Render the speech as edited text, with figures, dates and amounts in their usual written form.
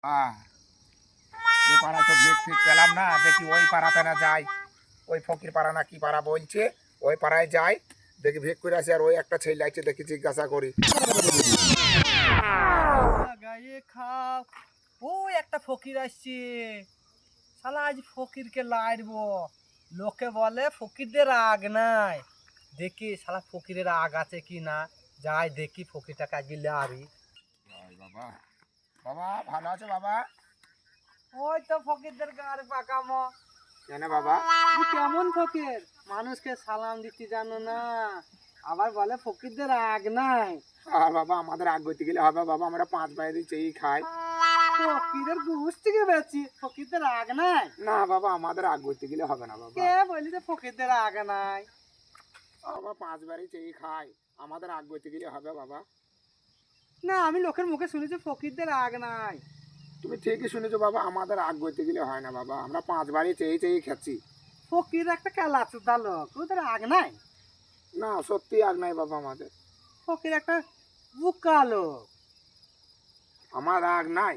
এ পাড়ায় তো ভিড় ফিট পেলাম না, দেখি ওই পাড়া পেনা যাই, ওই ফকির পাড়া না কি পাড়া বলছে, ওই পাড়ায় যাই, দেখি ভিড় করে আসি। আর ওই একটা ছেলে আছে, দেখি জিজ্ঞাসা করি। গায়ে খাও, ওই একটা ফকির আসছে। শালা আজ ফকিরকে লাইরবো। লোকে বলে ফকিরদের রাগ নাই, দেখি শালা ফকিরের রাগ আছে কি না। যাই দেখি ফকিরটাকে আজকে লারি। বাবা, বাবা ভালো আছো বাবা? ওই তো ফকিরদের গাড়ি পাকামো। কেন বাবা? কেমন ফকির, মানুষকে সালাম দিতে জানো না, আবার বলে ফকিরদের রাগ নাই। আর বাবা আমাদের আগ করতে গেলে হবে বাবা, আমরা 5 বাইরে চেয়ে খাই। ফকিরের গুছ থেকে বেশি ফকিরদের রাগ নাই? না বাবা, আমাদের আগ করতে গেলে হবে না বাবা। কে বলি যে ফকিরদের রাগ নাই? বাবা 5 বারে চেয়ে খাই, আমাদের আগ করতে গেলে হবে বাবা। না, আমি লোকের মুখে শুনেছি ফকিরদের রাগ নাই। তুমি ঠিকই শুনেছো বাবা, আমাদের আগ করতে গেলে হয় না বাবা, আমরা 5 বারে চেয়ে চেয়ে খাচ্ছি। ফকির একটা কেলা চোদা লোক, ওদের রাগ নাই? না সত্যি আগ নাই বাবা আমাদের। ফকির একটা বুকা লোক। আমার রাগ নাই।